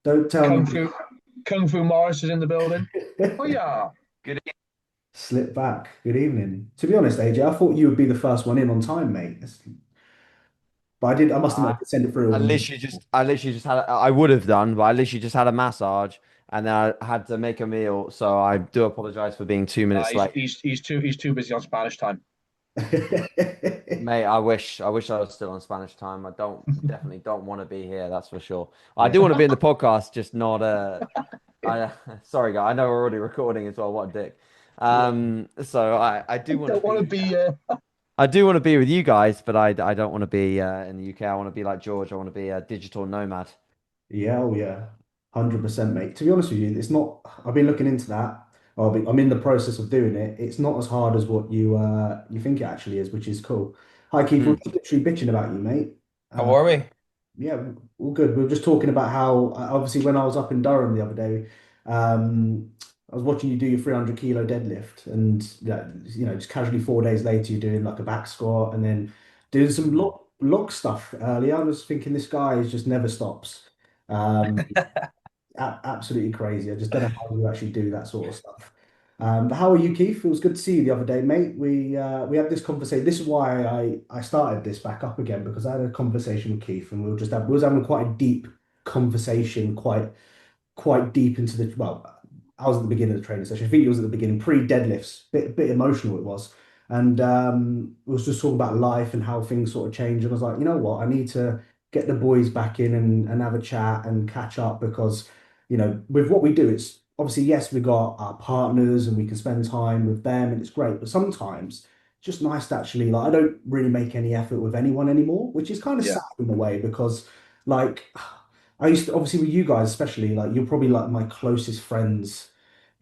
Don't tell me. Kung Fu Morris is in the building. Oh yeah. Good. Slip back. Good evening. To be honest, AJ, I thought you would be the first one in on time, mate. But I did. I must admit, I, I did send it through I on you. literally just, I literally just had, I would have done, but I literally just had a massage and then I had to make a meal. So I do apologize for being 2 minutes late. He's too busy on Spanish time. Mate, I wish I was still on Spanish time. I don't, definitely don't want to be here. That's for sure. I Yeah. do want to be in the podcast, just not, I, sorry, guy. I know we're already recording as well. What a dick. So I do want to Don't want to be. be. I do want to be with you guys, but I don't want to be in the UK. I want to be like George. I want to be a digital nomad. Yeah, oh yeah, 100%, mate. To be honest with you, it's not. I've been looking into that. I'm in the process of doing it. It's not as hard as what you think it actually is, which is cool. Hi, Keith. We're Mm. just literally bitching about you, mate. How Uh, are we? yeah, all good. We were just talking about how obviously when I was up in Durham the other day, I was watching you do your 300 kilo deadlift, and yeah, just casually 4 days later you're doing like a back squat and then doing some Mm. log stuff earlier. I was thinking this guy is just never stops. Um, Absolutely crazy. I just don't know how you actually do that sort of stuff. But how are you, Keith? It was good to see you the other day, mate. We had this conversation. This is why I started this back up again because I had a conversation with Keith, and we was having quite a deep conversation, quite deep into the well. I was at the beginning of the training session. I think it was at the beginning, pre-deadlifts. Bit emotional it was, and we was just talking about life and how things sort of change. And I was like, you know what, I need to get the boys back in and have a chat and catch up because with what we do, it's obviously yes, we got our partners and we can spend time with them and it's great, but sometimes it's just nice to actually like I don't really make any effort with anyone anymore, which is kind of Yeah, sad in a way because like. I used to obviously with you guys, especially like you're probably like my closest friends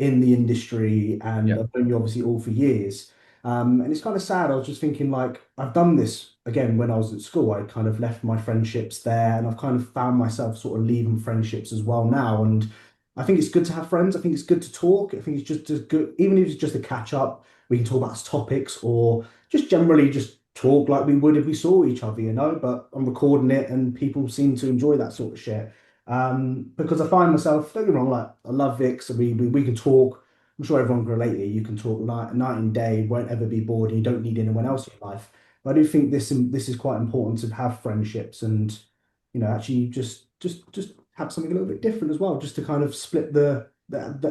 in the industry, and yeah, I've known you obviously all for years. And it's kind of sad. I was just thinking like I've done this again when I was at school. I kind of left my friendships there, and I've kind of found myself sort of leaving friendships as well now. And I think it's good to have friends. I think it's good to talk. I think it's just as good, even if it's just a catch up. We can talk about topics or just generally just talk like we would if we saw each other, But I'm recording it and people seem to enjoy that sort of shit. Because I find myself, don't get me wrong, like I love Vic, so we can talk. I'm sure everyone can relate here. You can talk night and day, won't ever be bored, and you don't need anyone else in your life. But I do think this is quite important to have friendships and actually just have something a little bit different as well, just to kind of split the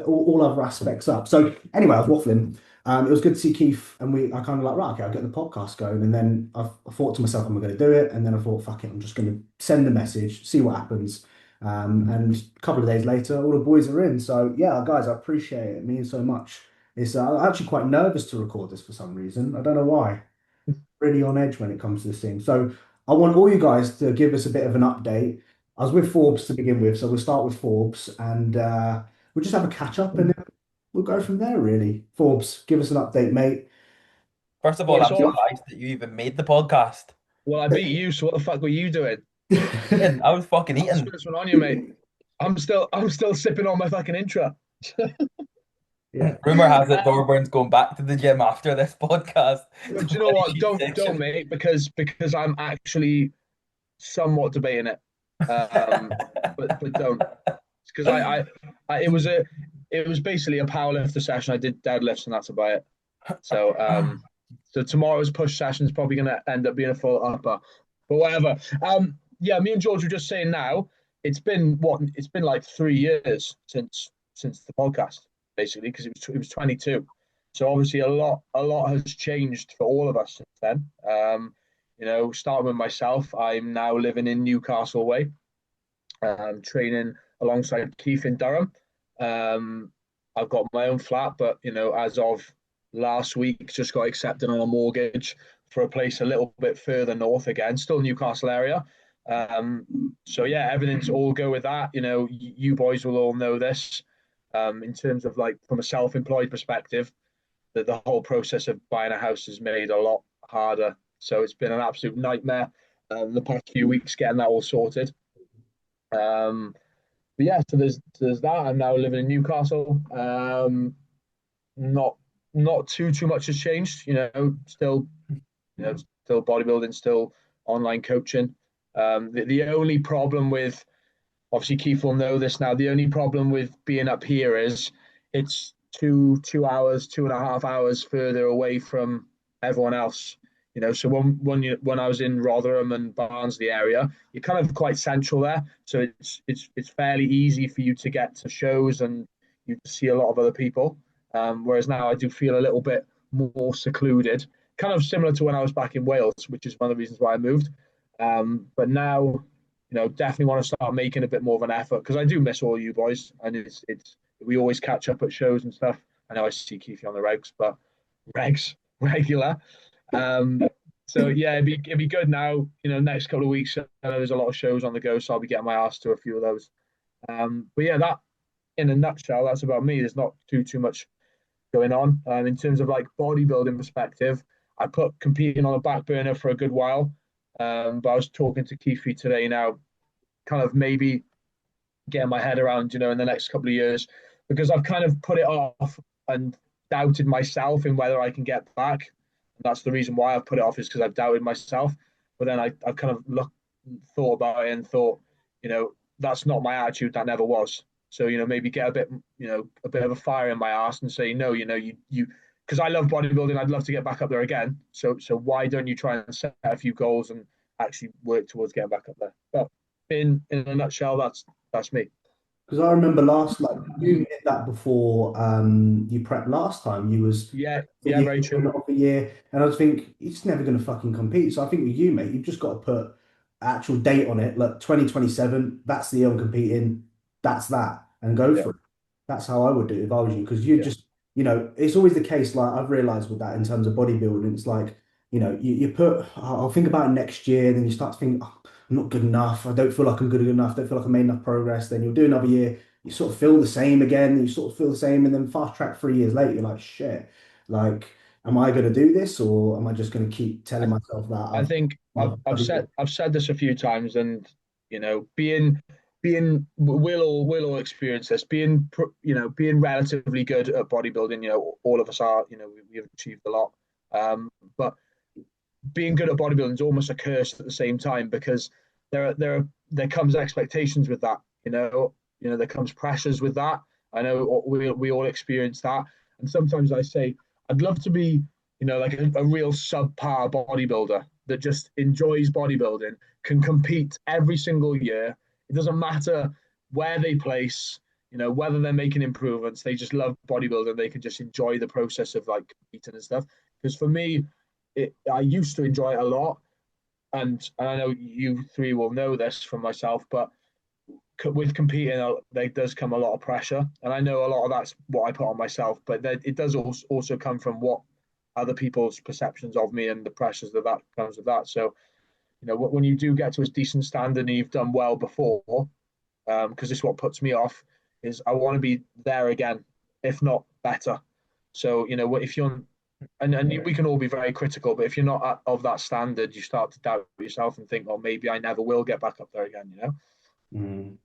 all other aspects up. So anyway, I was waffling. It was good to see Keith, and I kind of like, right, okay, I'll get the podcast going. And then I thought to myself, am I going to do it? And then I thought, fuck it, I'm just going to send the message, see what happens. And a couple of days later, all the boys are in. So yeah, guys, I appreciate it. It means so much. It's I'm actually quite nervous to record this for some reason. I don't know why. Really on edge when it comes to this thing. So I want all you guys to give us a bit of an update. I was with Forbes to begin with, so we'll start with Forbes and we'll just have a catch up and we'll go from there, really. Forbes, give us an update, mate. First of all, yeah. I'm So, surprised that you even made the podcast. well, I beat you. So what the fuck were you doing? Eating, I was fucking That's eating. what's going on you, mate. I'm still sipping on my fucking intro. Yeah. Rumor has it Um, Thorburn's going back to the gym after this podcast but to do you know finish what? his Don't, section. mate, because I'm actually somewhat debating it. Um, but don't because I it was basically a powerlifter session. I did deadlifts and that's about it. So so tomorrow's push session is probably going to end up being a full upper, but whatever. Yeah, me and George were just saying now. It's been like 3 years since the podcast basically because it was 22. So obviously a lot has changed for all of us since then. Starting with myself, I'm now living in Newcastle way, training alongside Keith in Durham. Um, I've got my own flat, but as of last week, just got accepted on a mortgage for a place a little bit further north again, still Newcastle area. So yeah, everything's all go with that. You boys will all know this. In terms of like from a self-employed perspective, that the whole process of buying a house is made a lot harder. So it's been an absolute nightmare the past few weeks getting that all sorted. Um, but yeah, so there's that. I'm now living in Newcastle. Not not too much has changed. Still bodybuilding, still online coaching. The only problem with obviously Keith will know this now. The only problem with being up here is it's two hours, 2.5 hours further away from everyone else. So when I was in Rotherham and Barnsley area, you're kind of quite central there. So it's fairly easy for you to get to shows and you see a lot of other people. Whereas now I do feel a little bit more secluded, kind of similar to when I was back in Wales, which is one of the reasons why I moved. But now, definitely want to start making a bit more of an effort because I do miss all you boys, and it's we always catch up at shows and stuff. I know I see Khifie on the regs regular. So yeah, it'd be good now. Next couple of weeks, I know there's a lot of shows on the go, so I'll be getting my ass to a few of those. But yeah, that in a nutshell, that's about me. There's not too much going on. In terms of like bodybuilding perspective, I put competing on a back burner for a good while. But I was talking to Khifie today now, kind of maybe getting my head around, in the next couple of years, because I've kind of put it off and doubted myself in whether I can get back. And that's the reason why I've put it off is because I've doubted myself. But then I've kind of thought about it and thought, that's not my attitude. That never was. So, maybe get a bit of a fire in my ass and say, no, you, because I love bodybuilding. I'd love to get back up there again. So why don't you try and set a few goals and actually work towards getting back up there? But in a nutshell, that's me. Because I remember you did that before you prepped last time. You was Yeah, you very true. of a year, and I was thinking it's never going to fucking compete. So I think with you, mate, you've just got to put actual date on it, like 2027. That's the year I'm competing. That's that, and go Yeah, for it. That's how I would do it if I was you, because you yeah, just, it's always the case. Like I've realized with that in terms of bodybuilding, it's like, you put, I'll think about it next year, then you start to think, oh, I'm not good enough. I don't feel like I'm good enough. Don't feel like I made enough progress. Then you'll do another year. You sort of feel the same again. You sort of feel the same, and then fast track 3 years later, you're like, shit. Like, am I going to do this, or am I just going to keep telling I, myself that I think I've I've I've said I've said this a few times, and being we'll all experience this. Being relatively good at bodybuilding. All of us are. We've achieved a lot. But being good at bodybuilding is almost a curse at the same time because there comes expectations with that. There comes pressures with that. I know we all experience that, and sometimes I say I'd love to be like a real subpar bodybuilder that just enjoys bodybuilding, can compete every single year. It doesn't matter where they place, whether they're making improvements. They just love bodybuilding. They can just enjoy the process of like competing and stuff. Because for me, I used to enjoy it a lot, and I know you three will know this from myself, but with competing, there does come a lot of pressure, and I know a lot of that's what I put on myself, but it does also come from what other people's perceptions of me and the pressures that comes with that. So, when you do get to a decent standard and you've done well before, because this is what puts me off, is I want to be there again, if not better. So, if you're and we can all be very critical, but if you're not of that standard, you start to doubt yourself and think, oh, maybe I never will get back up there again.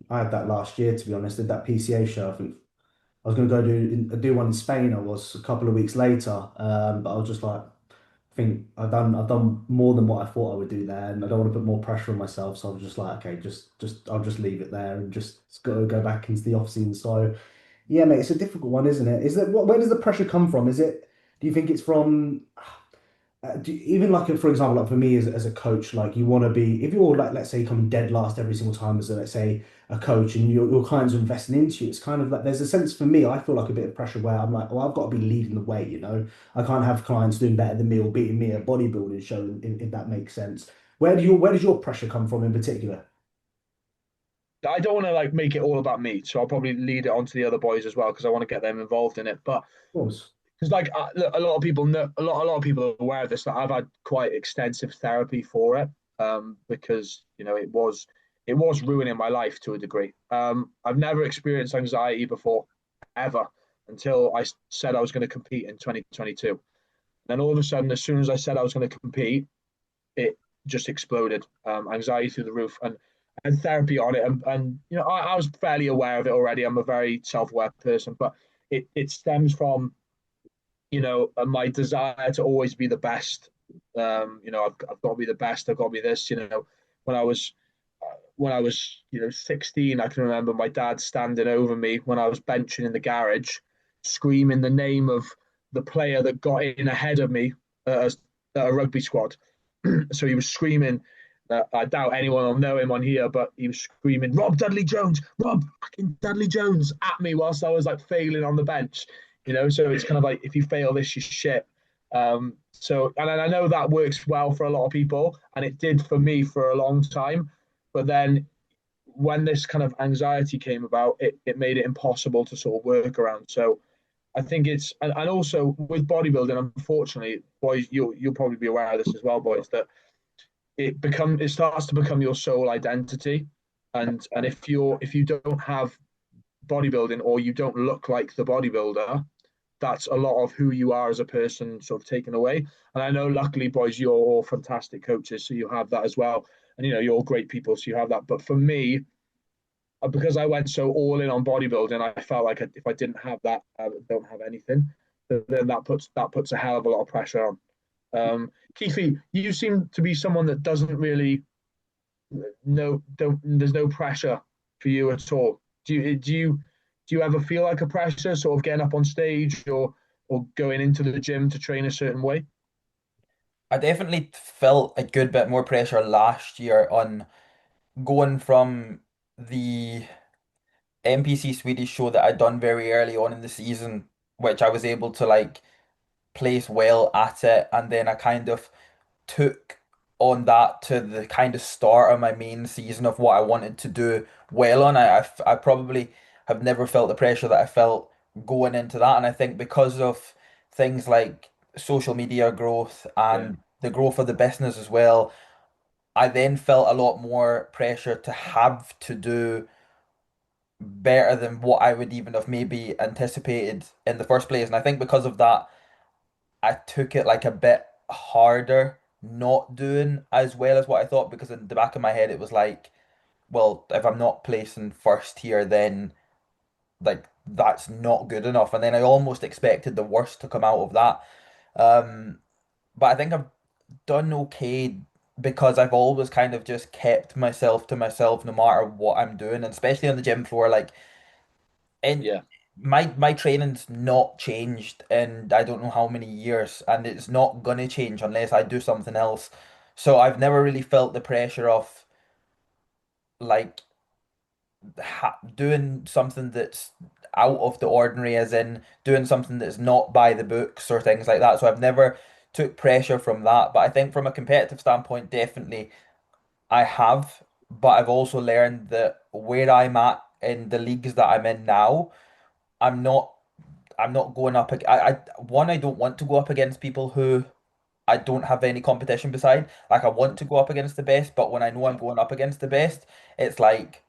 I had that last year, to be honest. Did that PCA show. I think I was going to go do one in Spain. I was a couple of weeks later, but I was just like, I think I've done more than what I thought I would do there, and I don't want to put more pressure on myself. So I was just like, okay, just I'll just leave it there and just go back into the off season. So yeah, mate, it's a difficult one, isn't it? Where does the pressure come from? Do you think it's from? Even like for example, like for me as a coach, like you want to be, if you're like, let's say, coming dead last every single time as let's say a coach, and your clients are investing into you, it's kind of like there's a sense for me, I feel like a bit of pressure where I'm like, well, I've got to be leading the way. I can't have clients doing better than me or beating me at a bodybuilding show, if that makes sense. Where does your pressure come from in particular? I don't want to like make it all about me, so I'll probably lead it on to the other boys as well because I want to get them involved in it. But Of course. because like a lot of people know, a lot of people are aware of this. That I've had quite extensive therapy for it, because it was ruining my life to a degree. I've never experienced anxiety before, ever, until I said I was going to compete in 2022. And all of a sudden, as soon as I said I was going to compete, it just exploded. Anxiety through the roof, and therapy on it. And I was fairly aware of it already. I'm a very self-aware person, but it stems from my desire to always be the best. I've got to be the best. I've got to be this. When I was when I was, 16, I can remember my dad standing over me when I was benching in the garage, screaming the name of the player that got in ahead of me at a rugby squad. So he was screaming. I doubt anyone will know him on here, but he was screaming, "Rob Dudley Jones, Rob fucking Dudley Jones," at me whilst I was like failing on the bench. So it's kind of like, if you fail this, you shit. And I know that works well for a lot of people, and it did for me for a long time. But then when this kind of anxiety came about, it made it impossible to sort of work around. So I think and also with bodybuilding, unfortunately, boys, you'll probably be aware of this as well, boys, that it starts to become your sole identity. And if you don't have bodybuilding, or you don't look like the bodybuilder, that's a lot of who you are as a person sort of taken away. And I know, luckily, boys, you're all fantastic coaches, so you have that as well. And you're all great people, so you have that. But for me, because I went so all in on bodybuilding, I felt like if I didn't have that, I don't have anything. Then that puts a hell of a lot of pressure on. Khifie, you seem to be someone that doesn't really no don't. There's no pressure for you at all. Do you ever feel like a pressure, sort of getting up on stage, or going into the gym to train a certain way? I definitely felt a good bit more pressure last year on going from the NPC Swedish show that I'd done very early on in the season, which I was able to like place well at it, and then I kind of took on that to the kind of start of my main season of what I wanted to do well on. I probably have never felt the pressure that I felt going into that, and I think because of things like social media growth Yeah. and the growth of the business as well, I then felt a lot more pressure to have to do better than what I would even have maybe anticipated in the first place. And I think because of that, I took it like a bit harder not doing as well as what I thought, because in the back of my head it was like, well, if I'm not placing first here, then like that's not good enough. And then I almost expected the worst to come out of that. Um, but I think I've done okay because I've always kind of just kept myself to myself no matter what I'm doing, and especially on the gym floor, like and Yeah. my training's not changed in I don't know how many years, and it's not gonna change unless I do something else. So I've never really felt the pressure of like doing something that's out of the ordinary, as in doing something that's not by the books or things like that. So I've never took pressure from that. But I think from a competitive standpoint, definitely I have. But I've also learned that where I'm at in the leagues that I'm in now, I'm not I'm not going up. I don't want to go up against people who I don't have any competition beside. Like I want to go up against the best, but when I know I'm going up against the best, it's like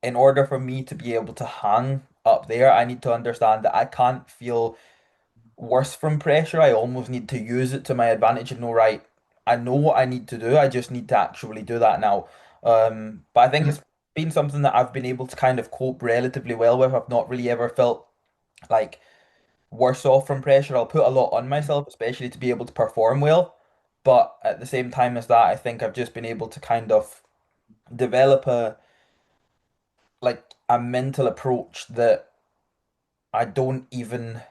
in order for me to be able to hang up there, I need to understand that I can't feel worse from pressure. I almost need to use it to my advantage and know, right, I know what I need to do. I just need to actually do that now. But I think it's been something that I've been able to kind of cope relatively well with. I've not really ever felt like worse off from pressure. I'll put a lot on myself, especially to be able to perform well. But at the same time as that, I think I've just been able to kind of develop a mental approach that I don't even,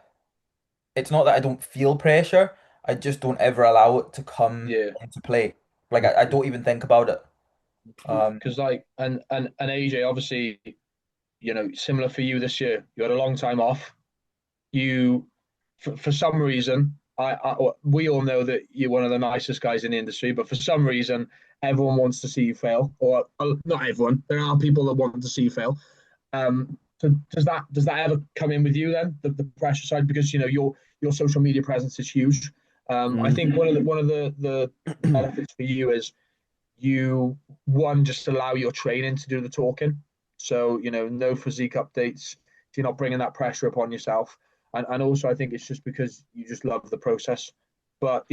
it's not that I don't feel pressure, I just don't ever allow it to come Yeah. into play. Like I don't even think about it. Um, Because like and AJ, obviously, similar for you this year. You had a long time off. You, for some reason, we all know that you're one of the nicest guys in the industry, but for some reason, everyone wants to see you fail, or not everyone. There are people that want to see you fail. So does that ever come in with you then, the pressure side, because your social media presence is huge. I Mm. think one of the benefits for you is you one just allow your training to do the talking. So no physique updates. So you're not bringing that pressure upon yourself. And also I think it's just because you just love the process. But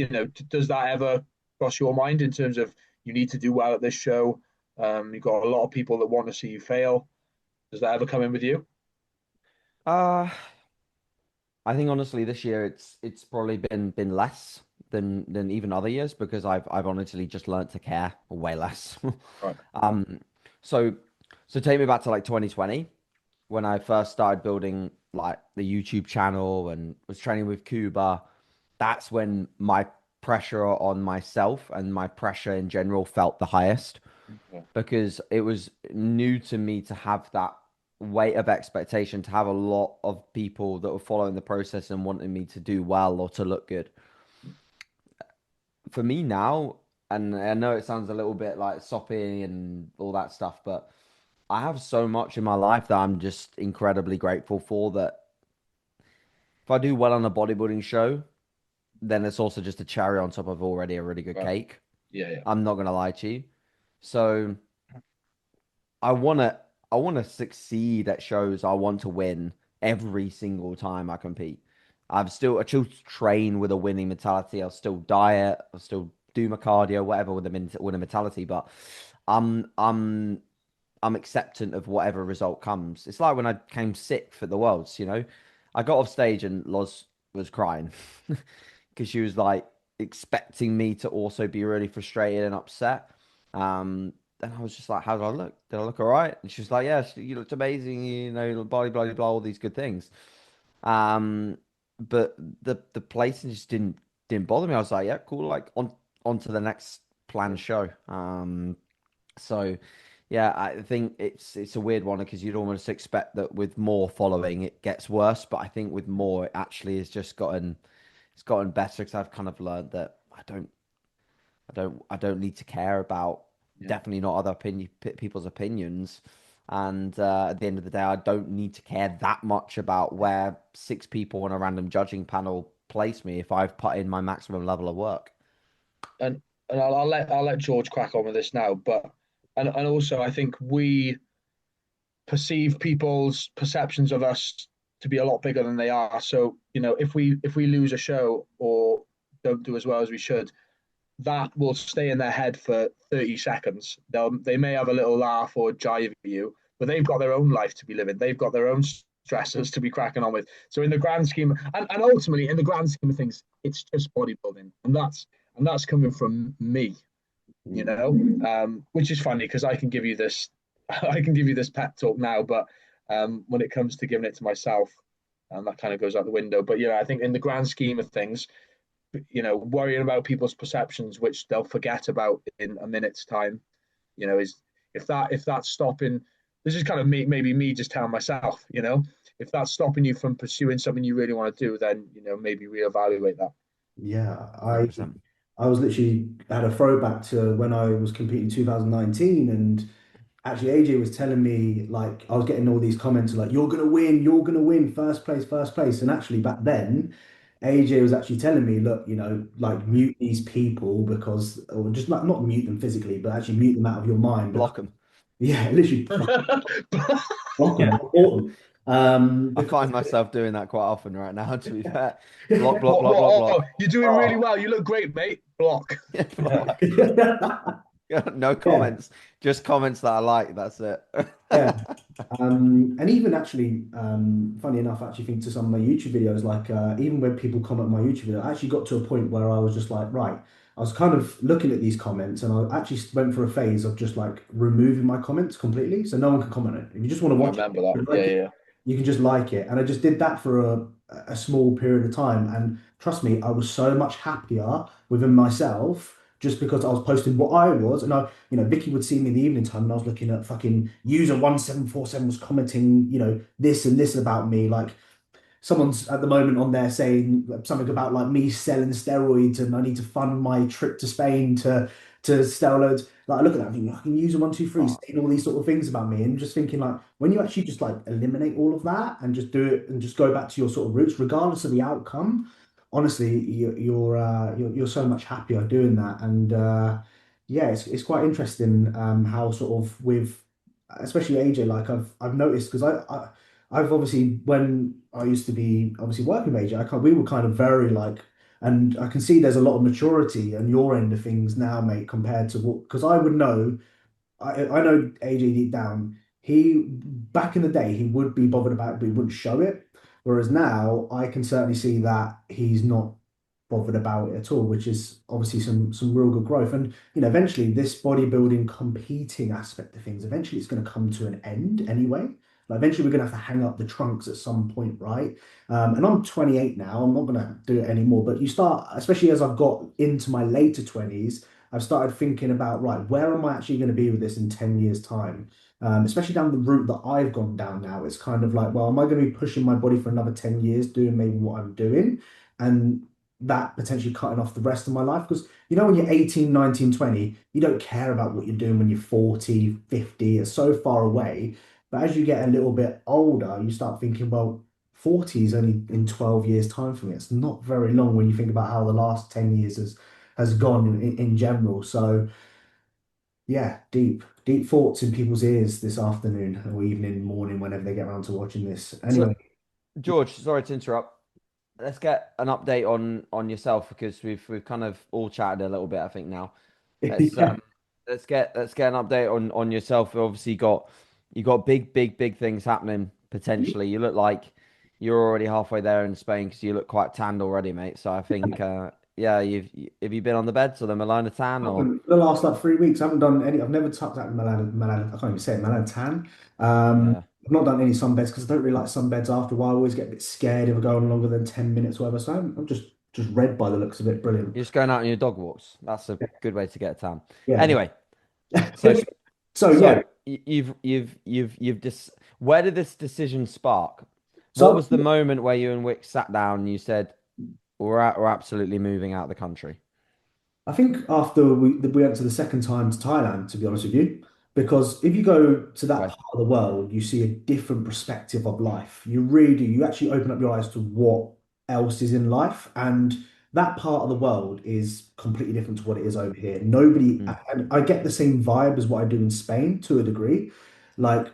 does that ever cross your mind in terms of you need to do well at this show? You've got a lot of people that want to see you fail. Does that ever come in with you? Uh, I think honestly this year it's probably been less than even other years because I've honestly just learned to care way less. Right. Um, so so take me back to like 2020 when I first started building like the YouTube channel and was training with Cuba. That's when my pressure on myself and my pressure in general felt the highest Yeah. because it was new to me to have that weight of expectation, to have a lot of people that were following the process and wanting me to do well or to look good. For me now, and I know it sounds a little bit like soppy and all that stuff, but I have so much in my life that I'm just incredibly grateful for that if I do well on a bodybuilding show, then it's also just a cherry on top of already a really good Right. cake. Yeah, yeah. I'm not gonna lie to you. So I wanna I wanna succeed at shows. I want to win every single time I compete. I still train with a winning mentality. I'll still diet. I'll still do my cardio, whatever with a winning mentality. But I'm I'm I'm acceptant of whatever result comes. It's like when I came sick for the Worlds, you know. I got off stage and Loz was crying because she was like expecting me to also be really frustrated and upset. And I was just like, "How did I look? Did I look all right?" And she was like, "Yeah, you looked amazing. You know, blah blah blah, all these good things." Um, but the placing just didn't bother me. I was like, "Yeah, cool. Like on to the next planned show." So yeah, I think it's a weird one because you'd almost expect that with more following it gets worse, but I think with more it actually has just gotten better because I've kind of learned that I don't need to care about Yeah. definitely not people's opinions. And at the end of the day, I don't need to care that much about where six people on a random judging panel place me if I've put in my maximum level of work. And I'll let George crack on with this now, but and also I think we perceive people's perceptions of us to be a lot bigger than they are. So, if we lose a show or don't do as well as we should, that will stay in their head for 30 seconds. They may have a little laugh or jive at you, but they've got their own life to be living. They've got their own stressors to be cracking on with. So in the grand scheme, and ultimately in the grand scheme of things, it's just bodybuilding, and that's coming from me, which is funny because I can give you this, I can give you this pep talk now, but when it comes to giving it to myself, that kind of goes out the window. But yeah, I think in the grand scheme of things, worrying about people's perceptions, which they'll forget about in a minute's time, is if that's stopping. This is kind of maybe me just telling myself, if that's stopping you from pursuing something you really want to do, then maybe reevaluate that. Yeah, I 100%. I was literally had a throwback to when I was competing in 2019, and actually AJ was telling me like I was getting all these comments like you're gonna win, first place. And actually back then, AJ was actually telling me, look, like mute these people because or just not mute them physically, but actually mute them out of your mind because Block them. yeah, literally block them, Yeah. report them. I Because find myself doing that quite often right now, to be fair. Block, block, What? block, block, Oh, block. you're doing really Oh, well. You look great, mate. Block. Block. yeah. No Yeah. comments, just comments that I like. That's it. Yeah. And even actually, funny enough, I actually think to some of my YouTube videos, like even when people comment on my YouTube video, I actually got to a point where I was just like, right, I was kind of looking at these comments and I actually went for a phase of just like removing my comments completely. So no one can comment on it. If you just want to I watch remember it, that. you Yeah, like it, yeah, you can just like it. And I just did that for a small period of time. And trust me, I was so much happier within myself just because I was posting what I was. And Vicky would see me in the evening time and I was looking at fucking user 1747 was commenting, this and this about me. Like someone's at the moment on there saying something about like me selling steroids and I need to fund my trip to Spain to sell loads. Like I look at that and think, I can use a 123, Oh, saying all these sort of things about me, and just thinking like when you actually just like eliminate all of that and just do it and just go back to your sort of roots, regardless of the outcome. Honestly, you're so much happier doing that, and yeah, it's quite interesting how sort of with especially AJ, like I've noticed because I've obviously when I used to be obviously working with AJ, we were kind of very like, and I can see there's a lot of maturity on your end of things now, mate, compared to what because I would know, I know AJ deep down, he back in the day he would be bothered about it, but he wouldn't show it. Whereas now I can certainly see that he's not bothered about it at all, which is obviously some real good growth. And eventually this bodybuilding competing aspect of things, eventually it's going to come to an end anyway. Like eventually we're going to have to hang up the trunks at some point, right? And I'm 28 now. I'm not going to do it anymore. But you start, especially as I've got into my later 20s, I've started thinking about, right, where am I actually going to be with this in 10 years' time? Especially down the route that I've gone down now. It's kind of like, well, am I going to be pushing my body for another 10 years doing maybe what I'm doing? And that potentially cutting off the rest of my life. Because when you're 18, 19, 20, you don't care about what you're doing when you're 40, 50, it's so far away. But as you get a little bit older, you start thinking, well, 40 is only in 12 years' time for me. It's not very long when you think about how the last 10 years has gone in general. So yeah, deep thoughts in people's ears this afternoon or evening, morning, whenever they get around to watching this. So, Anyway, George, sorry to interrupt. Let's get an update on yourself because we've kind of all chatted a little bit, I think now. Let's yeah. let's get an update on yourself. You got big things happening potentially. You look like you're already halfway there in Spain because you look quite tanned already, mate. So I think yeah, have you been on the beds or the Milano tan or For the last like 3 weeks, I haven't done any. I've never tucked out Milan. I can't even say it, Milan tan. yeah. I've not done any sunbeds because I don't really like sunbeds. After a while, I always get a bit scared if I go on longer than 10 minutes or whatever. So I'm just red by the looks of it. Brilliant. You're just going out on your dog walks. That's a good way to get a tan. Yeah. Anyway, so So yeah. so you've just where did this decision spark? What So was the moment where you and Wick sat down and you said, we're absolutely moving out of the country? I think after we went to the second time to Thailand, to be honest with you, because if you go to that Okay. part of the world, you see a different perspective of life. You really do. You actually open up your eyes to what else is in life, and that part of the world is completely different to what it is over here. Nobody, Mm. and I get the same vibe as what I do in Spain to a degree. Like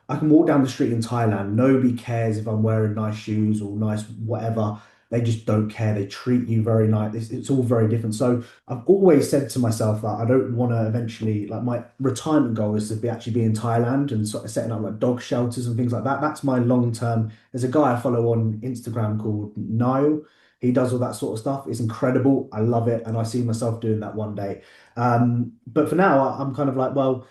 I can walk down the street in Thailand. Nobody cares if I'm wearing nice shoes or nice whatever. They just don't care. They treat you very nice. It's all very different. So I've always said to myself that I don't want to eventually, like my retirement goal is to actually be in Thailand and sort of setting up like dog shelters and things like that. That's my long term. There's a guy I follow on Instagram called Niall. He does all that sort of stuff. It's incredible. I love it. And I see myself doing that one day. But for now, I'm kind of like, well,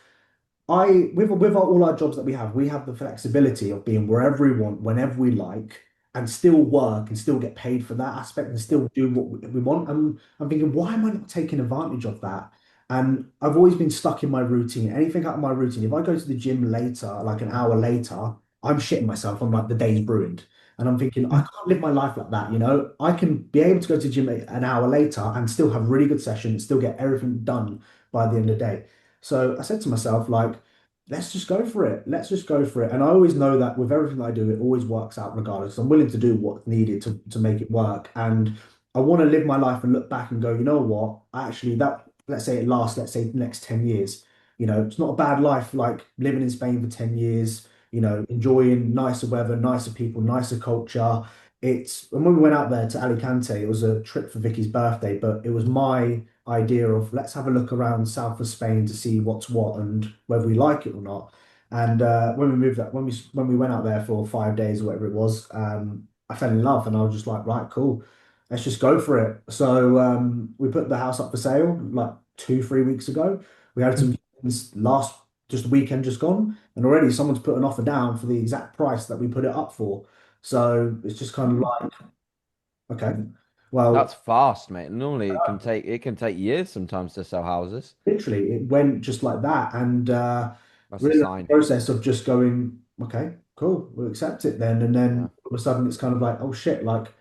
with all our jobs that we have the flexibility of being wherever we want, whenever we like, and still work and still get paid for that aspect and still do what we want. I'm thinking, why am I not taking advantage of that? And I've always been stuck in my routine. Anything out of my routine, if I go to the gym later, like an hour later, I'm shitting myself. I'm like, the day's ruined. And I'm thinking, I can't live my life like that, I can be able to go to the gym an hour later and still have a really good session and still get everything done by the end of the day. So I said to myself, like, let's just go for it. Let's just go for it. And I always know that with everything I do, it always works out regardless. I'm willing to do what's needed to make it work. And I want to live my life and look back and go, you know what? Actually, that, let's say it lasts, let's say the next 10 years. It's not a bad life like living in Spain for 10 years, enjoying nicer weather, nicer people, nicer culture. And when we went out there to Alicante, it was a trip for Vicky's birthday, but it was my idea of let's have a look around south of Spain to see what's what and whether we like it or not. And when we moved that, when we went out there for 5 days or whatever it was, I fell in love and I was just like, right, cool, let's just go for it. So we put the house up for sale like 2, 3 weeks ago. We had some last just the weekend just gone, and already someone's put an offer down for the exact price that we put it up for. So it's just kind of like, okay, That's well, fast, mate. Normally it can take years sometimes to sell houses. literally, it went just like that. And That's we're a in the sign. process of just going, okay, cool, we'll accept it then. And Yeah. then all of a sudden it's kind of like, oh shit, like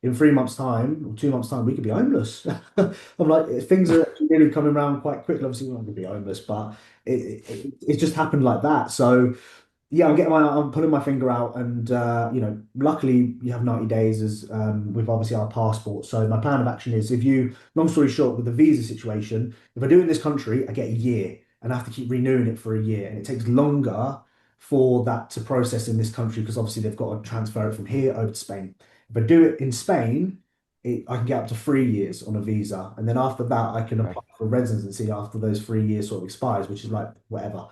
in 3 months' time or 2 months' time, we could be homeless. I'm like, things are actually really coming around quite quickly. Obviously, we're not going to be homeless, but it just happened like that. So yeah, I'm putting my finger out, and luckily you have 90 days as with obviously our passport. So my plan of action is, long story short, with the visa situation, if I do it in this country, I get a year, and I have to keep renewing it for a year, and it takes longer for that to process in this country because obviously they've got to transfer it from here over to Spain. If I do it in Spain, I can get up to 3 years on a visa, and then after that, I can Okay. apply for residency after those 3 years sort of expires, which is like whatever.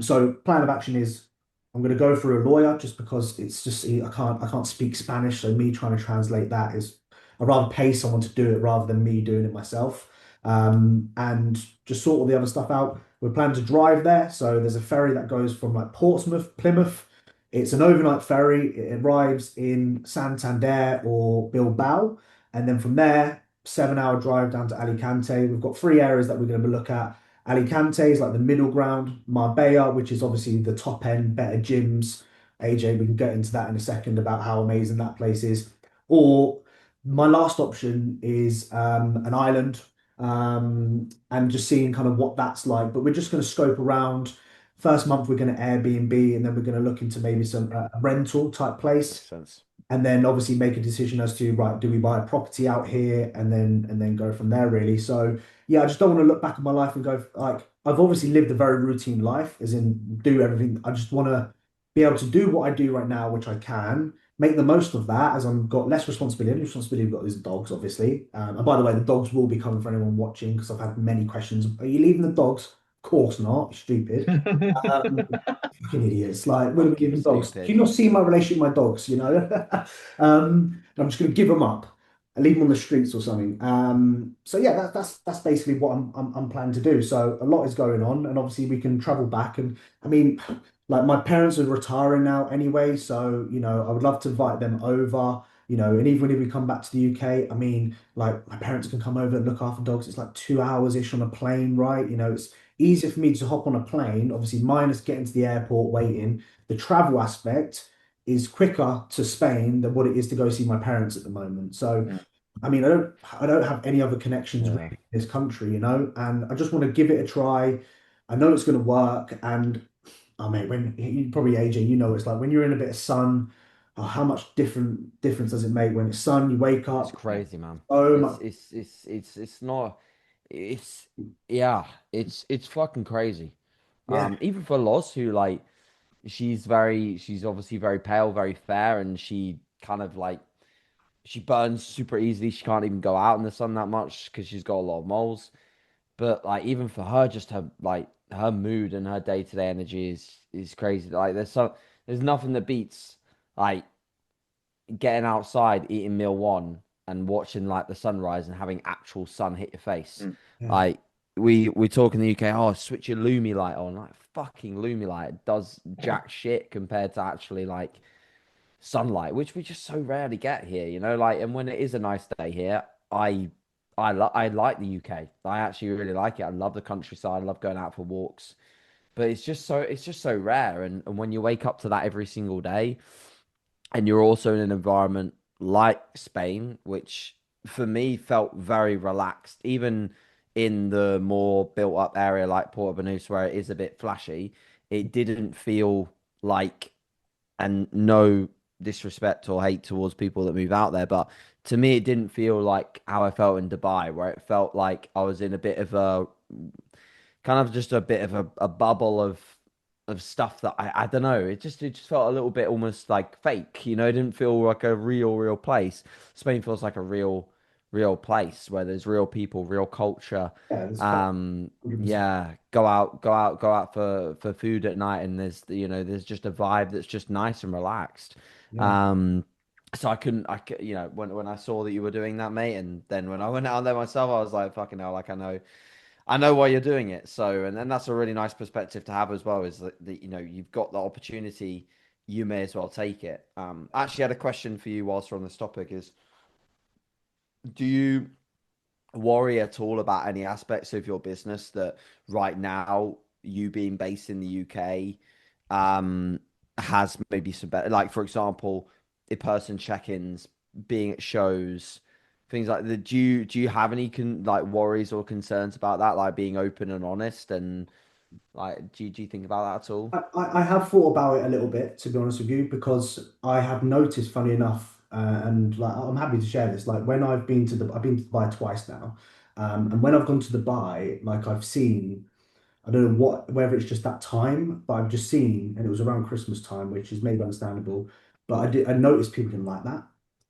So plan of action is I'm going to go through a lawyer just because it's just I can't speak Spanish, so me trying to translate that is I'd rather pay someone to do it rather than me doing it myself. And just sort all the other stuff out. We're planning to drive there. So there's a ferry that goes from like Portsmouth, Plymouth. It's an overnight ferry. It arrives in Santander or Bilbao. And then from there, 7 hour drive down to Alicante. We've got three areas that we're going to look at. Alicante is like the middle ground. Marbella, which is obviously the top end, better gyms. AJ, we can get into that in a second about how amazing that place is. Or my last option is an island, and just seeing kind of what that's like. But we're just going to scope around. First month, we're going to Airbnb, and then we're going to look into maybe some rental type Makes place, sense. and then obviously make a decision as to, right, do we buy a property out here, and then go from there really. So yeah, I just don't want to look back on my life and go like, I've obviously lived a very routine life, as in do everything. I just want to be able to do what I do right now, which I can make the most of that, as I've got less responsibility. The only responsibility I've got is the dogs, obviously. And by the way, the dogs will be coming for anyone watching, because I've had many questions. Are you leaving the dogs? Of course not, you're stupid. Um, Fucking idiots. Like, what are we Fucking giving dogs? stupid. Do you not see my relationship with my dogs, you know? I'm just going to give them up and leave them on the streets or something. So yeah, that's basically what I'm planning to do. So a lot is going on, and obviously we can travel back. And I mean, like my parents are retiring now anyway, so I would love to invite them over. And even if we come back to the UK, I mean, like my parents can come over and look after dogs. It's like 2 hours ish on a plane, right? It's easier for me to hop on a plane, obviously, minus getting to the airport, waiting. The travel aspect is quicker to Spain than what it is to go see my parents at the moment. So, Mm. I mean, I don't have any other connections really Yeah. in this country, and I just want to give it a try. I know it's going to work, and I mean, when you probably AJ, it's like when you're in a bit of sun. Oh, how much difference does it make when it's sun? You wake It's up, crazy, man. so It's much. it's it's it's it's not it's yeah, it's fucking crazy. Yeah, Even for Loz, who like she's obviously very pale, very fair, and she kind of like she burns super easily. She can't even go out in the sun that much because she's got a lot of moles. But like even for her, just her mood and her day-to-day energy is crazy. Like there's nothing that beats like getting outside, eating meal one, and watching like the sunrise and having actual sun hit your face. Mm. yeah, Like we talk in the UK, oh, switch your Lumi light on. Like fucking Lumi light does jack shit compared to actually like sunlight, which we just so rarely get here, Like, and when it is a nice day here, I like the UK. I actually really like it. I love the countryside. I love going out for walks. But it's just so rare. And when you wake up to that every single day, and you're also in an environment like Spain, which for me felt very relaxed, even in the more built up area like Puerto Banús, where it is a bit flashy, it didn't feel like, and no disrespect or hate towards people that move out there, but to me, it didn't feel like how I felt in Dubai, where it felt like I was in a bit of a kind of just a bit of a bubble of stuff that I don't know. It just felt a little bit almost like fake, It didn't feel like a real place. Spain feels like a real place where there's real people, real culture. yeah. There's fun, 100%. Yeah, go out for food at night, and there's just a vibe that's just nice and relaxed. Yeah. Um, so when I saw that you were doing that, mate, and then when I went out there myself, I was like, fucking hell, like I know why you're doing it. So, and then that's a really nice perspective to have as well, is that you've got the opportunity, you may as well take it. I actually had a question for you whilst we're on this topic is, do you worry at all about any aspects of your business that right now, you being based in the UK, um, has maybe some better, like for example, in-person check-ins, being at shows, things like that. Do you have any like worries or concerns about that, like being open and honest, and like do you think about that at all? I have thought about it a little bit, to be honest with you, because I have noticed, funny enough, and like I'm happy to share this. Like when I've been to Dubai twice now, and when I've gone to Dubai, like I've seen, I don't know whether it's just that time, but I've just seen, and it was around Christmas time, which is maybe understandable. But I noticed people didn't like that.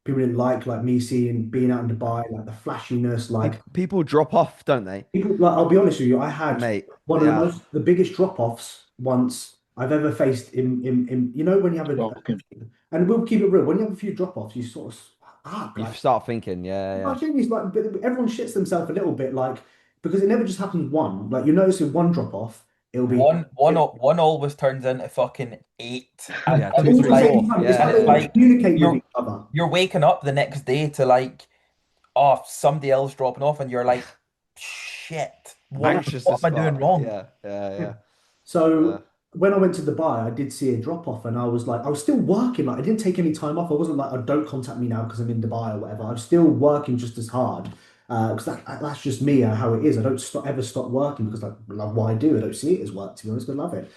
People didn't like me seeing being out in Dubai, like the flashiness, like People drop off, don't they, people, like, I'll be honest with you, I had mate? one of Yeah. the biggest drop-offs once I've ever faced in when you have Shocking. and we'll keep it real, when you have a few drop-offs, you sort of, fuck, You like start thinking, I think it's like but everyone shits themselves a little bit, like because it never just happens one. Like you notice in one drop off, it'll be One always turns into fucking eight, yeah, it's two, all at three, the same four. time. It's Yeah, like and they it's don't yeah, like communicate with you're each other. you're waking up the next day to like, oh, somebody else dropping off, and you're like, shit, anxious what as am I doing fuck. wrong? Yeah, Yeah. yeah, yeah. So when I went to Dubai, I did see a drop off, and I was like, I was still working. Like I didn't take any time off. I wasn't like, oh, don't contact me now because I'm in Dubai or whatever. I was still working just as hard because that's just me how it is. I don't ever stop working because I love what I do. I don't see it as work to be honest. I love it.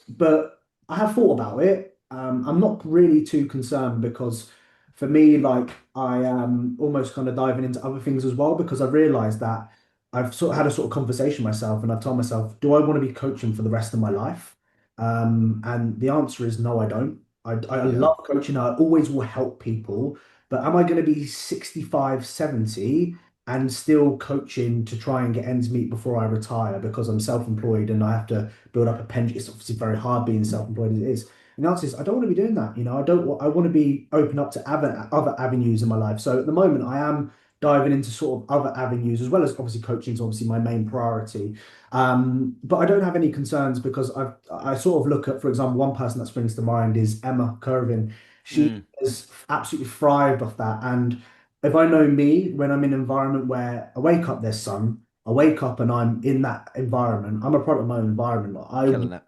But I have thought about it. I'm not really too concerned because for me, like I am almost kind of diving into other things as well because I've realized that. I've sort of had a sort of conversation myself, and I've told myself, do I want to be coaching for the rest of my life? And the answer is no, I don't. I Yeah. love coaching. I always will help people, but am I going to be 65, 70 and still coaching to try and get ends meet before I retire because I'm self-employed and I have to build up a pension? It's obviously very hard being self-employed as it is. And the answer is I don't want to be doing that. I don't want, I want to be open up to other avenues in my life. So at the moment, I am diving into sort of other avenues as well as obviously coaching is obviously my main priority. But I don't have any concerns because I sort of look at, for example, one person that springs to mind is Emma Curvin. She Mm, has absolutely thrived off that. And if I know me, when I'm in an environment where I wake up, there's sun, I wake up and I'm in that environment, I'm a product of my own environment. I will killing it.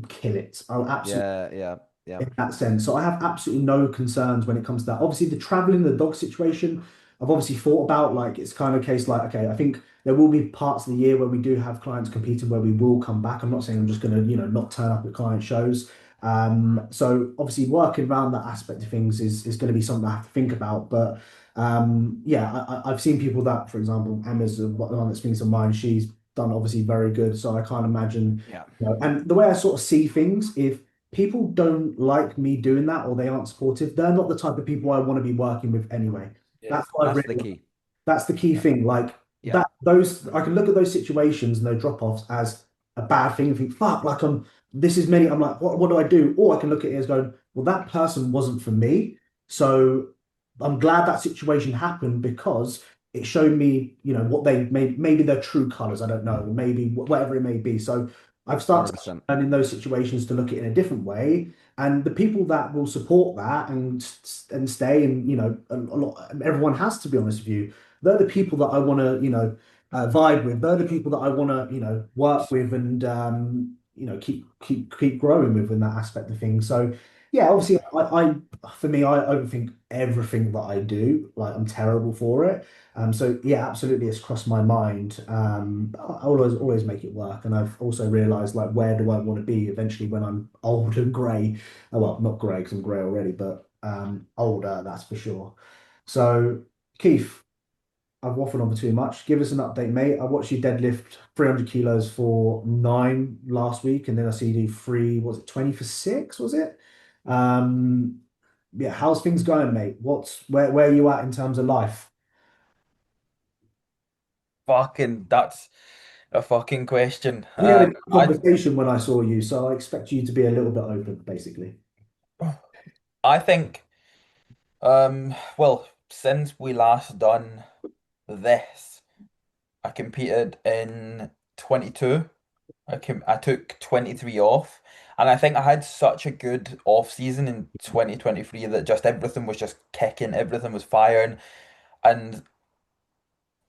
kill it. I'll absolutely Yeah, yeah, yeah. in that sense. So I have absolutely no concerns when it comes to that. Obviously, the traveling, the dog situation, I've obviously thought about like it's kind of case like, okay, I think there will be parts of the year where we do have clients competing where we will come back. I'm not saying I'm just going to, not turn up at client shows. So obviously working around that aspect of things is going to be something I have to think about. But yeah, I've seen people that, for example, Emma's the one that springs to mind. She's done obviously very good. So I can't imagine, Yeah, and the way I sort of see things, if people don't like me doing that or they aren't supportive, they're not the type of people I want to be working with anyway. Yeah. That's what I've that's the realized. key. That's the key Yeah, thing. Like yeah, those I can look at those situations and those drop-offs as a bad thing and think, fuck, like this is many. I'm like, what do I do? Or I can look at it as going, well, that person wasn't for me. So I'm glad that situation happened because it showed me, what they maybe their true colors. I don't know, maybe whatever it may be. So I've started 100%. and in those situations to look at it in a different way. And the people that will support that and stay and a lot everyone has to be honest with you. They're the people that I want to vibe with. They're the people that I want to work with and keep growing with in that aspect of things. So yeah, obviously for me I overthink everything that I do. Like I'm terrible for it. So yeah, absolutely, it's crossed my mind. I'll always make it work, and I've also realised like where do I want to be eventually when I'm old and grey. Well, not grey because I'm grey already, but older, that's for sure. So Keith, I've waffled on for too much. Give us an update, mate. I watched you deadlift 300 kilos for 9 last week, and then I see you do three. Was it 20 for 6? Was it? Um, yeah, how's things going, mate? Where are you at in terms of life? Fucking, that's a fucking question. We had a good conversation when I saw you, so I expect you to be a little bit open, basically. I think, well, since we last done this, I competed in 22. I took 23 off, and I think I had such a good off season in 2023 that just everything was just kicking, everything was firing, and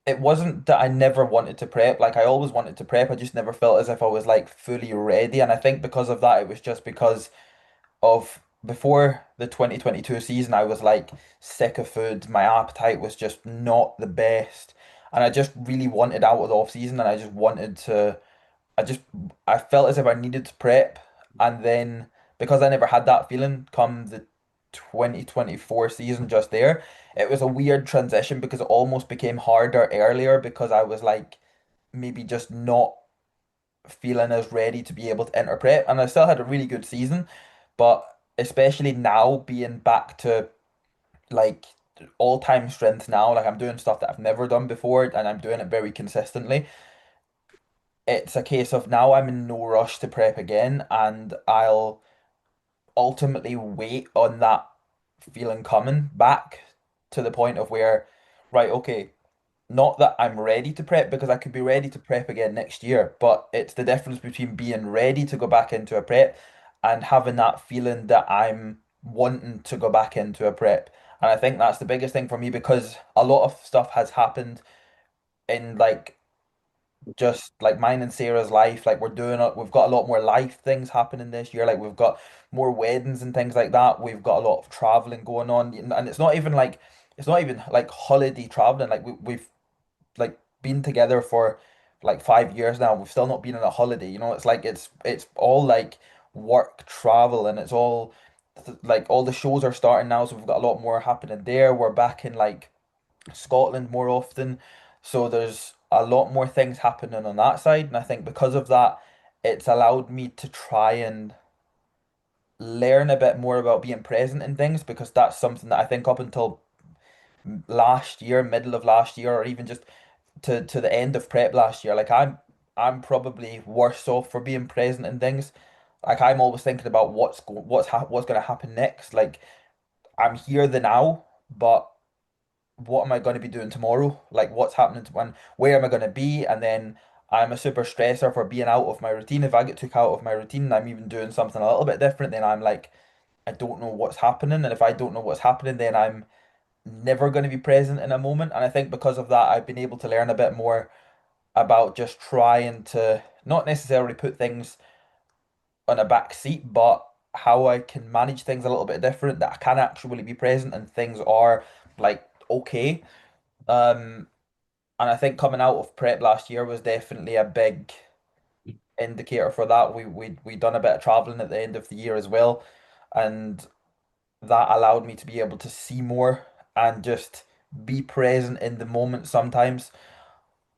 it wasn't that I never wanted to prep. Like I always wanted to prep. I just never felt as if I was like fully ready, and I think because of that, it was just because of before the 2022 season, I was like sick of food. My appetite was just not the best. And I just really wanted out of the off season and I just wanted to I just I felt as if I needed to prep, and then because I never had that feeling come the 2024 season just there, it was a weird transition because it almost became harder earlier because I was like maybe just not feeling as ready to be able to enter prep, and I still had a really good season, but especially now being back to like all-time strength now, like I'm doing stuff that I've never done before and I'm doing it very consistently. It's a case of now I'm in no rush to prep again, and I'll ultimately wait on that feeling coming back to the point of where, right, okay, not that I'm ready to prep because I could be ready to prep again next year, but it's the difference between being ready to go back into a prep and having that feeling that I'm wanting to go back into a prep. And I think that's the biggest thing for me because a lot of stuff has happened in like just like mine and Sarah's life. Like we've got a lot more life things happening this year. Like we've got more weddings and things like that. We've got a lot of traveling going on, and it's not even like holiday traveling. Like we've like been together for like 5 years now. We've still not been on a holiday. You know, it's like it's all like work travel, and it's all like all the shows are starting now, so we've got a lot more happening there. We're back in like Scotland more often, so there's a lot more things happening on that side, and I think because of that, it's allowed me to try and learn a bit more about being present in things because that's something that I think up until last year, middle of last year, or even just to the end of prep last year, like I'm probably worse off for being present in things. Like I'm always thinking about what's going to happen next. Like I'm here the now, but what am I going to be doing tomorrow? Like what's happening to when where am I going to be? And then I'm a super stressor for being out of my routine. If I get took out of my routine and I'm even doing something a little bit different, then I'm like, I don't know what's happening. And if I don't know what's happening, then I'm never going to be present in a moment. And I think because of that, I've been able to learn a bit more about just trying to not necessarily put things on a back seat, but how I can manage things a little bit different, that I can actually be present and things are like okay. Um, and I think coming out of prep last year was definitely a big indicator for that. We done a bit of traveling at the end of the year as well, and that allowed me to be able to see more and just be present in the moment sometimes.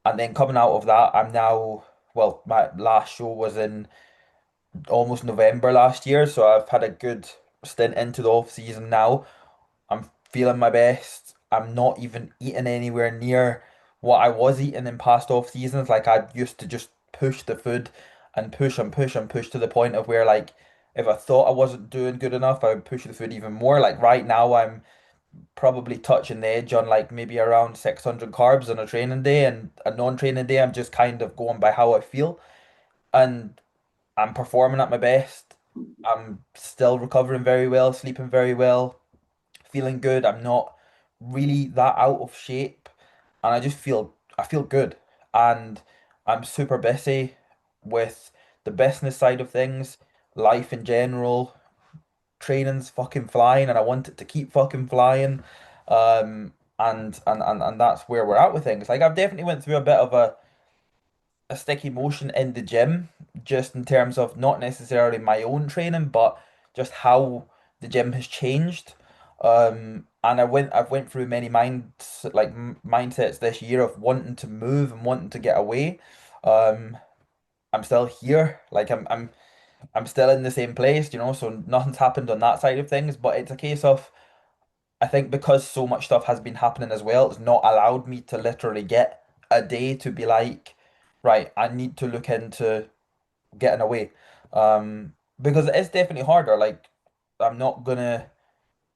And then coming out of that, I'm now, well, my last show was in almost November last year, so I've had a good stint into the off season now. I'm feeling my best. I'm not even eating anywhere near what I was eating in past off seasons. Like I used to just push the food and push and push and push to the point of where like if I thought I wasn't doing good enough, I would push the food even more. Like right now I'm probably touching the edge on like maybe around 600 carbs on a training day, and a non-training day I'm just kind of going by how I feel. And I'm performing at my best. I'm still recovering very well, sleeping very well, feeling good. I'm not really that out of shape, and I feel good. And I'm super busy with the business side of things, life in general. Training's fucking flying, and I want it to keep fucking flying. And that's where we're at with things. Like I've definitely went through a bit of a sticky motion in the gym, just in terms of not necessarily my own training, but just how the gym has changed. And I've went through many mindsets this year of wanting to move and wanting to get away. Um, I'm still here, like I'm still in the same place, you know, so nothing's happened on that side of things, but it's a case of I think because so much stuff has been happening as well, it's not allowed me to literally get a day to be like, right, I need to look into getting away. Because it is definitely harder. Like, I'm not gonna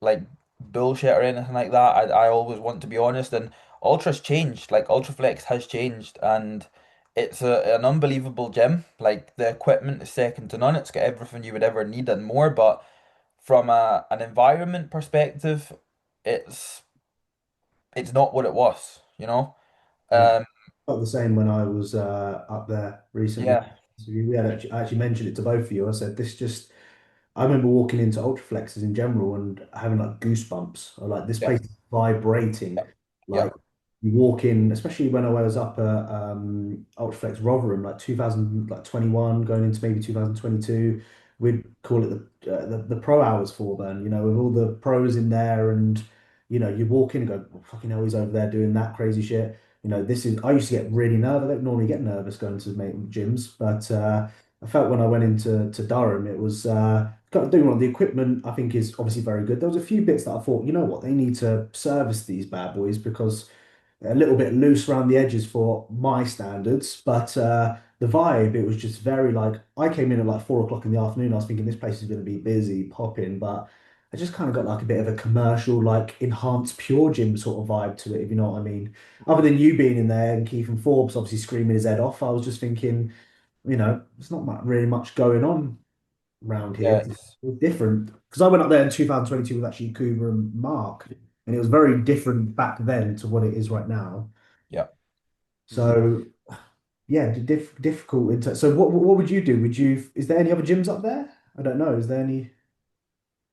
like bullshit or anything like that. I always want to be honest, and Ultra's changed. Like, Ultraflex has changed, and it's an unbelievable gym. Like, the equipment is second to none. It's got everything you would ever need and more, but from an environment perspective, it's it's not what it was, you know? Yeah. Um, Felt the same when I was up there recently. yeah, So we had I actually mentioned it to both of you. I said this just. I remember walking into Ultraflexes in general and having like goosebumps, or like this yeah, place is vibrating. yeah, Like you walk in, especially when I was up at Ultraflex Rotherham, like 2021, going into maybe 2022, we'd call it the pro hours Thorburn, with all the pros in there, and you walk in and go, "Oh, fucking hell, he's over there doing that crazy shit." This is I used to get really nervous. I don't normally get nervous going to gyms, but I felt when I went into Durham, it was kind of doing well. The equipment I think is obviously very good. There was a few bits that I thought, you know what, they need to service these bad boys because they're a little bit loose around the edges for my standards. But the vibe, it was just very like I came in at like 4 o'clock in the afternoon. I was thinking this place is going to be busy, popping, but I just kind of got like a bit of a commercial, like enhanced pure gym sort of vibe to it, if you know what I mean. Other than you being in there and Keith and Forbes obviously screaming his head off, I was just thinking, there's not really much going on around here. Yeah, It's different because I went up there in 2022 with actually Cooper and Mark, and it was very different back then to what it is right now. yeah. So yeah, difficult. So what would you do? Would you? Is there any other gyms up there? I don't know. Is there any?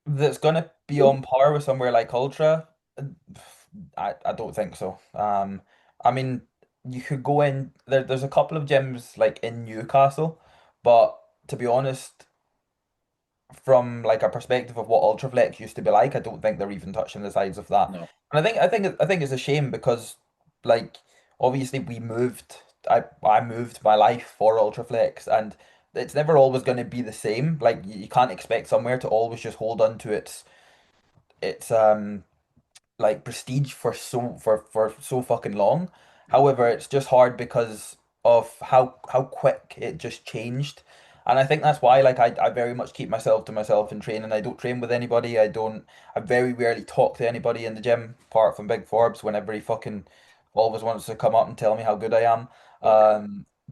That's gonna be on par with somewhere like Ultra. I don't think so. I mean, you could go in there. There's a couple of gyms like in Newcastle, but to be honest, from like a perspective of what Ultraflex used to be like, I don't think they're even touching the sides of that. No. And I think it's a shame because like obviously we moved. I moved my life for Ultraflex, and it's never always going to be the same. Like you can't expect somewhere to always just hold on to its like prestige for so fucking long. However, it's just hard because of how quick it just changed. And I think that's why like I very much keep myself to myself in training. I don't train with anybody. I very rarely talk to anybody in the gym, apart from Big Forbes whenever he fucking always wants to come up and tell me how good I am.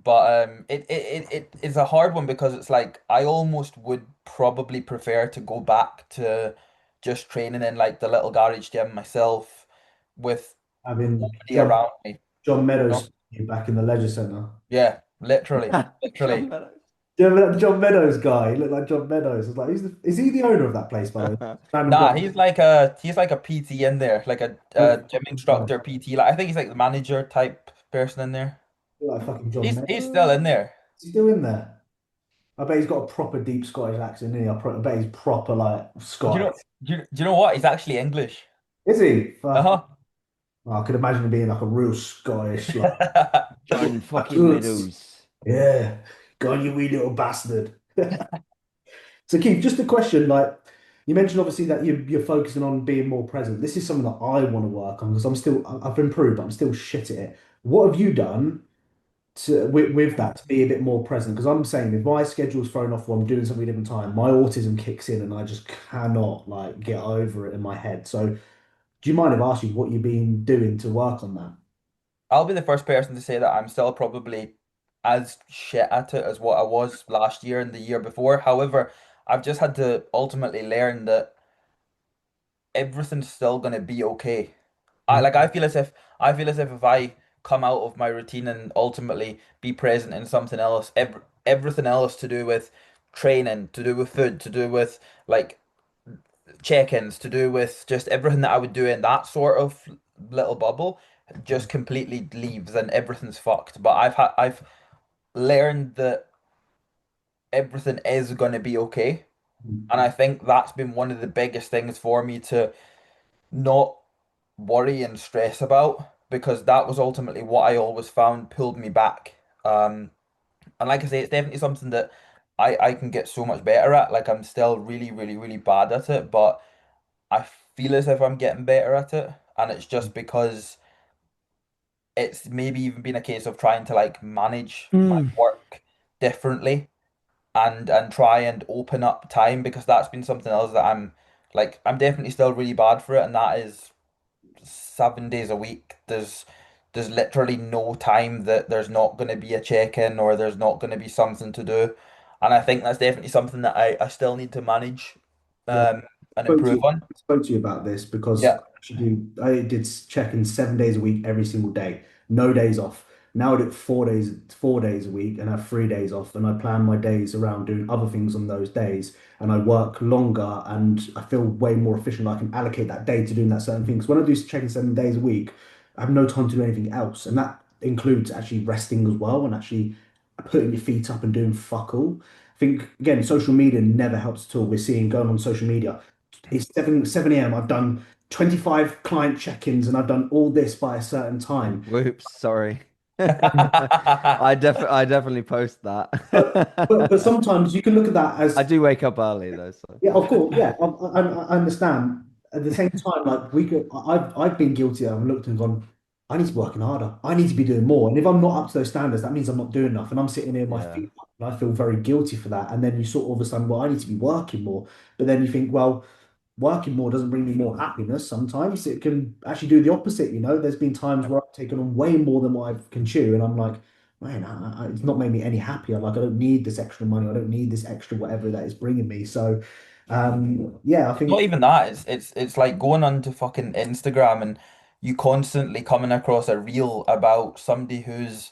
But it's a hard one because it's like I almost would probably prefer to go back to just training in like the little garage gym myself with Having nobody around me. John You know? Meadows back in the leisure centre. Yeah, literally, John literally. Meadows. Do you remember that John Meadows guy? He looked like John Meadows. I was like, is he the owner of that place, by the way? Random Nah, guy. he's like a PT in there, like a gym Like instructor PT. Like I think he's like the manager type person in there. fucking John He's Meadows. still in there. Is he still in there? I bet he's got a proper deep Scottish accent, isn't he? I bet he's proper like You Scottish. know, do you know what? He's actually English. Is he? Fuck. Uh-huh. I could imagine him being like a real Scottish, like, John fucking "Toots." Meadows. Yeah. Go on, you wee little bastard. So, Keith, just a question. Like you mentioned, obviously that you're focusing on being more present. This is something that I want to work on because I've improved, but I'm still shit at it. What have you done with that to be a bit more present? Because I'm saying if my schedule's thrown off while I'm doing something at a different time, my autism kicks in and I just cannot like get over it in my head. So, do you mind if I ask you what you've been doing to work on that? I'll be the first person to say that I'm still probably as shit at it as what I was last year and the year before. However, I've just had to ultimately learn that everything's still gonna be okay. I like I feel as if I come out of my routine and ultimately be present in something else, everything else to do with training, to do with food, to do with like check-ins, to do with just everything that I would do in that sort of little bubble, just completely leaves and everything's fucked. But I've learned that everything is gonna be okay. And I think that's been one of the biggest things for me to not worry and stress about because that was ultimately what I always found pulled me back. And like I say, it's definitely something that I can get so much better at. Like I'm still really, really, really bad at it, but I feel as if I'm getting better at it. And it's just because it's maybe even been a case of trying to like manage my Mm. work differently and try and open up time because that's been something else that I'm definitely still really bad for it, and that is 7 days a week. There's literally no time that there's not going to be a check-in or there's not going to be something to do. And I think that's definitely something that I still need to manage Yeah. um and spoke to improve you, on. spoke to you about this because Yeah. I did check-in 7 days a week every single day, no days off. Now I do it 4 days a week and have 3 days off, and I plan my days around doing other things on those days, and I work longer and I feel way more efficient. I can allocate that day to doing that certain things. When I do check-in 7 days a week, I have no time to do anything else, and that includes actually resting as well and actually putting your feet up and doing fuck all. I think again, social media never helps at all. We're seeing going on social media. It's 7 a.m. I've done 25 client check-ins and I've done all this by a certain time. Whoops, sorry. I I definitely post that. But sometimes you can look at that I as do wake up early though, so yeah, of course, yeah, I understand. At the same time, like I've been guilty. I've looked and gone, I need to be working harder. I need to be doing more. And if I'm not up to those standards, that means I'm not doing enough. And I'm sitting here, my yeah. feet up, and I feel very guilty for that. And then you sort of understand, well, I need to be working more. But then you think, well, working more doesn't bring me more happiness. Sometimes it can actually do the opposite. There's been times where I've taken on way more than what I can chew, and I'm like, man, it's not made me any happier. Like, I don't need this extra money. I don't need this extra whatever that is bringing me. So, yeah, I It's not think. even that. It's like going onto fucking Instagram and you constantly coming across a reel about somebody who's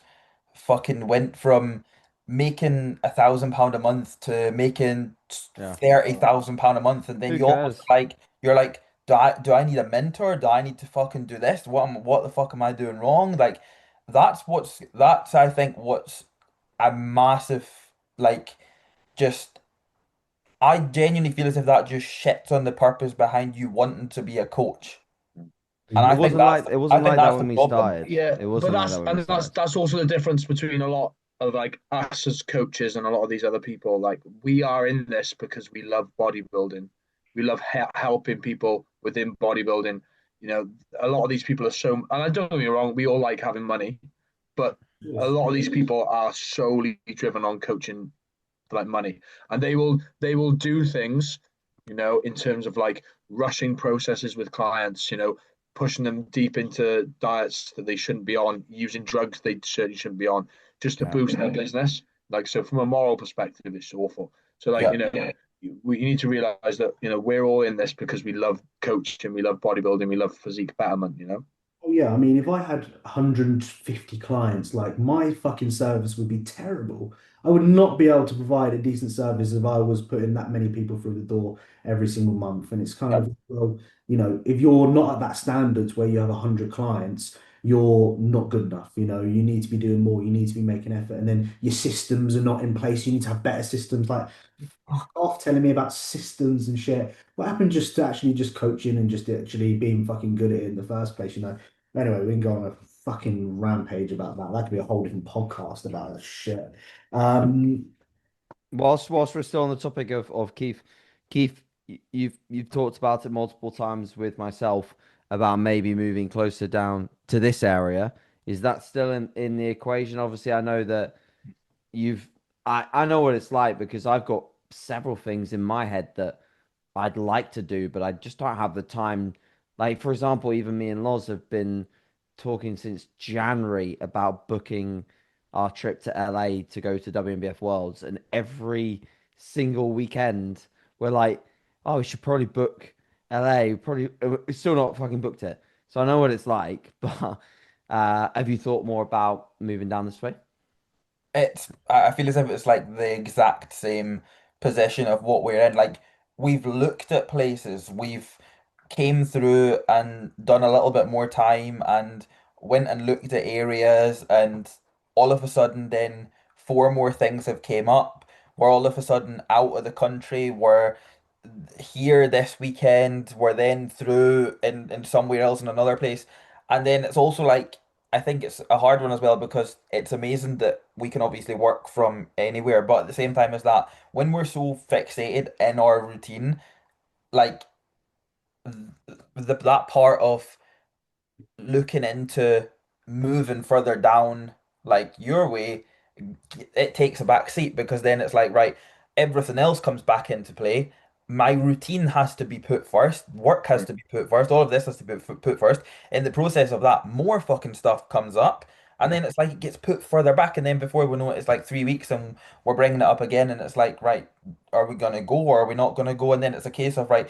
fucking went from making £1,000 a month to making Yeah. £30,000 a month, and then Who you almost cares? like you're like, do I need a mentor? Do I need to fucking do this? What the fuck am I doing wrong? Like that's I think what's a massive like just I genuinely feel as if that just shits on the purpose behind you wanting to be a coach. And It I think wasn't that's like it I wasn't think like that that's the when we problem. started. Yeah, It but wasn't like that when we that's started. that's also the difference between a lot of like us as coaches and a lot of these other people. Like we are in this because we love bodybuilding. We love helping people within bodybuilding. A lot of these people are so, and I don't get me wrong, we all like having money, but a lot of these people are solely driven on coaching for like money, and they will do things, in terms of like rushing processes with clients, pushing them deep into diets that they shouldn't be on, using drugs they certainly shouldn't be on, just to Yeah. boost their business. Like, so from a moral perspective, it's awful. So like, Yeah. we need to realize that we're all in this because we love coaching, we love bodybuilding, we love physique betterment. Oh yeah, I mean, if I had 150 clients, like my fucking service would be terrible. I would not be able to provide a decent service if I was putting that many people through the door every single month. And it's kind Yeah. of, well, if you're not at that standards where you have 100 clients, you're not good enough. You need to be doing more. You need to be making effort. And then your systems are not in place. You need to have better systems. Like, fuck off telling me about systems and shit. What happened just to actually just coaching and just actually being fucking good at it in the first place? Anyway, we can go on a fucking rampage about that. That could be a whole different podcast about that shit. Um, Whilst we're still on the topic of Keith, you've talked about it multiple times with myself about maybe moving closer down to this area. Is that still in the equation? Obviously, I know that you've I know what it's like because I've got several things in my head that I'd like to do, but I just don't have the time. Like, for example, even me and Loz have been talking since January about booking our trip to LA to go to WNBF Worlds, and every single weekend we're like, oh, we should probably book LA. Probably we've still not fucking booked it. So I know what it's like, but have you thought more about moving down this way? I feel as if it's like the exact same position of what we're in. Like we've looked at places, we've came through and done a little bit more time and went and looked at areas, and all of a sudden then four more things have came up. We're all of a sudden out of the country. We're here this weekend. We're then through in somewhere else in another place. And then it's also like I think it's a hard one as well because it's amazing that we can obviously work from anywhere, but at the same time as that, when we're so fixated in our routine, like that part of looking into moving further down like your way, it takes a back seat because then it's like, right, everything else comes back into play. My routine has to be put first, work has to be put first, all of this has to be put first. In the process of that, more fucking stuff comes up. And then it's like it gets put further back, and then before we know it, it's like 3 weeks, and we're bringing it up again, and it's like, right, are we gonna go or are we not gonna go? And then it's a case of right,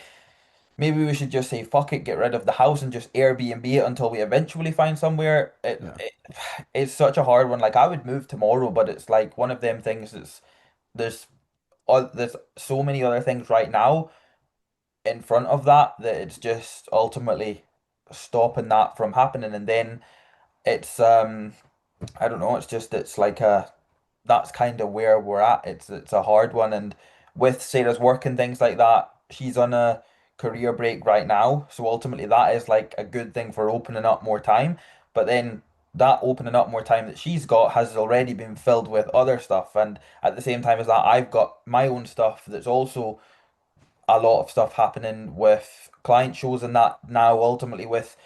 maybe we should just say fuck it, get rid of the house and just Airbnb it until we eventually find somewhere. Yeah. It's such a hard one. Like I would move tomorrow, but it's like one of them things that's there's there's so many other things right now in front of that it's just ultimately stopping that from happening. And then it's I don't know, it's just it's like a that's kind of where we're at. It's a hard one, and with Sarah's work and things like that, she's on a career break right now. So ultimately, that is like a good thing for opening up more time. But then that opening up more time that she's got has already been filled with other stuff, and at the same time as that, I've got my own stuff that's also a lot of stuff happening with client shows and that now ultimately with